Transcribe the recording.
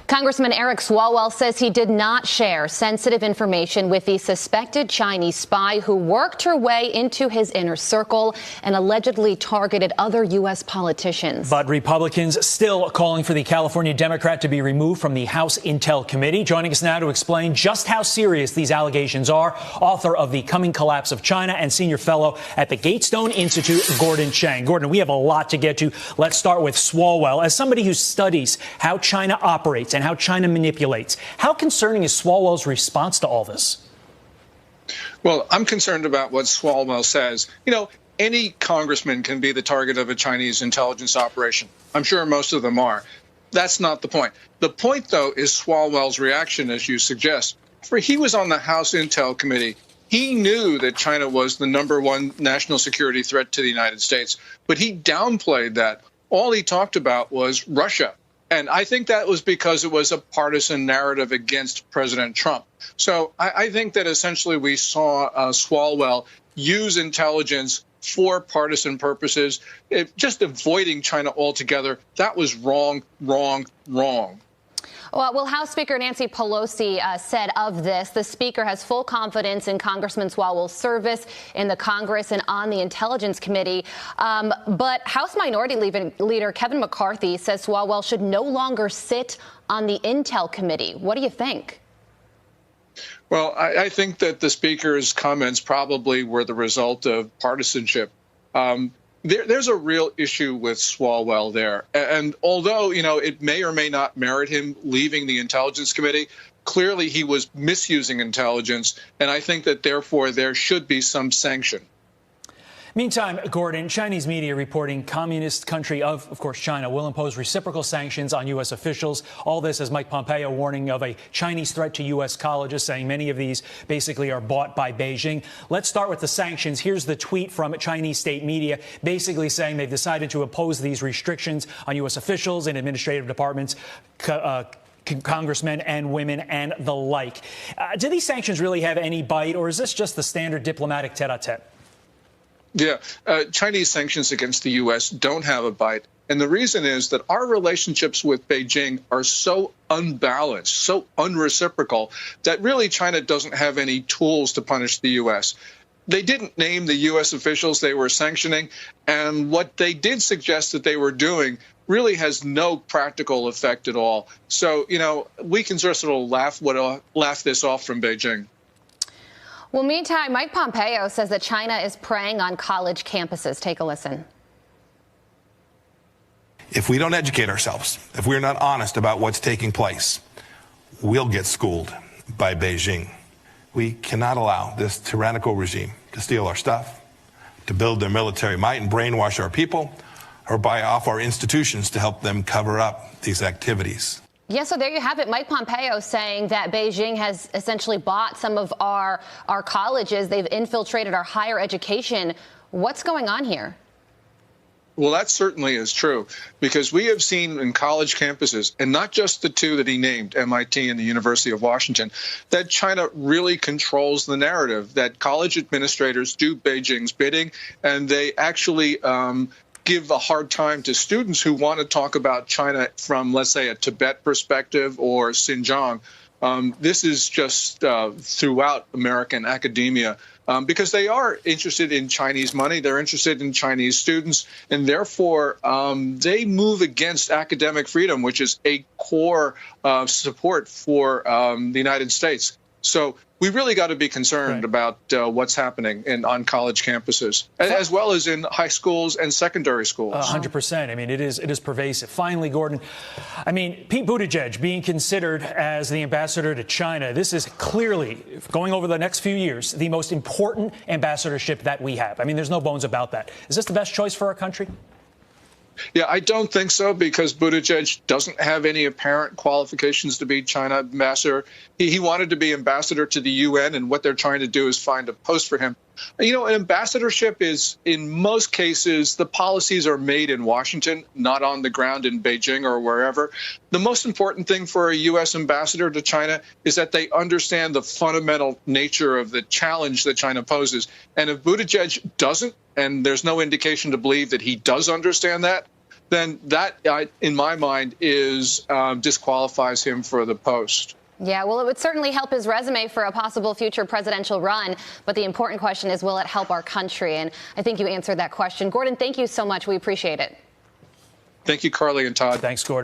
Congressman Eric Swalwell says he did not share sensitive information with the suspected Chinese spy who worked her way into his inner circle and allegedly targeted other U.S. politicians. But Republicans still calling for the California Democrat to be removed from the House Intel Committee. Joining us now to explain just how serious these allegations are, author of The Coming Collapse of China and senior fellow at the Gatestone Institute, Gordon Chang. Gordon, we have a lot to get to. Let's start with Swalwell. As somebody who studies how China operates and how China manipulates, how concerning is Swalwell's response to all this? Well, I'm concerned about what Swalwell says. You know, any congressman can be the target of a Chinese intelligence operation. I'm sure most of them are. That's not the point. The point, though, is Swalwell's reaction, as you suggest. For he was on the House Intel Committee. He knew that China was the #1 national security threat to the United States, but he downplayed that. All he talked about was Russia. And I think that was because it was a partisan narrative against President Trump. So I think that essentially we saw Swalwell use intelligence for partisan purposes, just avoiding China altogether. That was wrong, wrong, wrong. Well, House Speaker Nancy Pelosi said of this, the speaker has full confidence in Congressman Swalwell's service in the Congress and on the Intelligence Committee. But House Minority Leader Kevin McCarthy says Swalwell should no longer sit on the Intel Committee. What do you think? Well, I think that the speaker's comments probably were the result of partisanship. There's a real issue with Swalwell there. And although, you know, it may or may not merit him leaving the Intelligence Committee, clearly he was misusing intelligence. And I think that, therefore, there should be some sanction. Meantime, Gordon, Chinese media reporting communist country of course, China will impose reciprocal sanctions on U.S. officials. All this as Mike Pompeo warning of a Chinese threat to U.S. colleges, saying many of these basically are bought by Beijing. Let's start with the sanctions. Here's the tweet from Chinese state media, basically saying they've decided to impose these restrictions on U.S. officials and administrative departments, congressmen and women and the like. Do these sanctions really have any bite, or is this just the standard diplomatic tete-a-tete? Yeah, Chinese sanctions against the U.S. don't have a bite. And the reason is that our relationships with Beijing are so unbalanced, so unreciprocal, that really China doesn't have any tools to punish the U.S. They didn't name the U.S. officials they were sanctioning, and what they did suggest that they were doing really has no practical effect at all. So, you know, we can sort of laugh this off from Beijing. Well, meantime, Mike Pompeo says that China is preying on college campuses. Take a listen. If we don't educate ourselves, if we're not honest about what's taking place, we'll get schooled by Beijing. We cannot allow this tyrannical regime to steal our stuff, to build their military might and brainwash our people, or buy off our institutions to help them cover up these activities. Yeah, so there you have it. Mike Pompeo saying that Beijing has essentially bought some of our colleges. They've infiltrated our higher education. What's going on here? Well, that certainly is true, because we have seen in college campuses, and not just the two that he named, MIT and the University of Washington, that China really controls the narrative, that college administrators do Beijing's bidding, and they actually give a hard time to students who want to talk about China from, let's say, a Tibet perspective or Xinjiang. This is just throughout American academia, because they are interested in Chinese money. They're interested in Chinese students, and therefore they move against academic freedom, which is a core support for the United States. So we really got to be concerned about what's happening on college campuses, as well as in high schools and secondary schools. 100%. I mean, it is pervasive. Finally, Gordon, I mean, Pete Buttigieg being considered as the ambassador to China, this is clearly, going over the next few years, the most important ambassadorship that we have. I mean, there's no bones about that. Is this the best choice for our country? Yeah, I don't think so, because Buttigieg doesn't have any apparent qualifications to be China ambassador. He wanted to be ambassador to the UN, and what they're trying to do is find a post for him. You know, an ambassadorship is, in most cases, the policies are made in Washington, not on the ground in Beijing or wherever. The most important thing for a U.S. ambassador to China is that they understand the fundamental nature of the challenge that China poses. And if Buttigieg doesn't, and there's no indication to believe that he does understand that, then that, in my mind, disqualifies him for the post. Yeah, well, it would certainly help his resume for a possible future presidential run. But the important question is, will it help our country? And I think you answered that question. Gordon, thank you so much. We appreciate it. Thank you, Carly and Todd. Thanks, Gordon.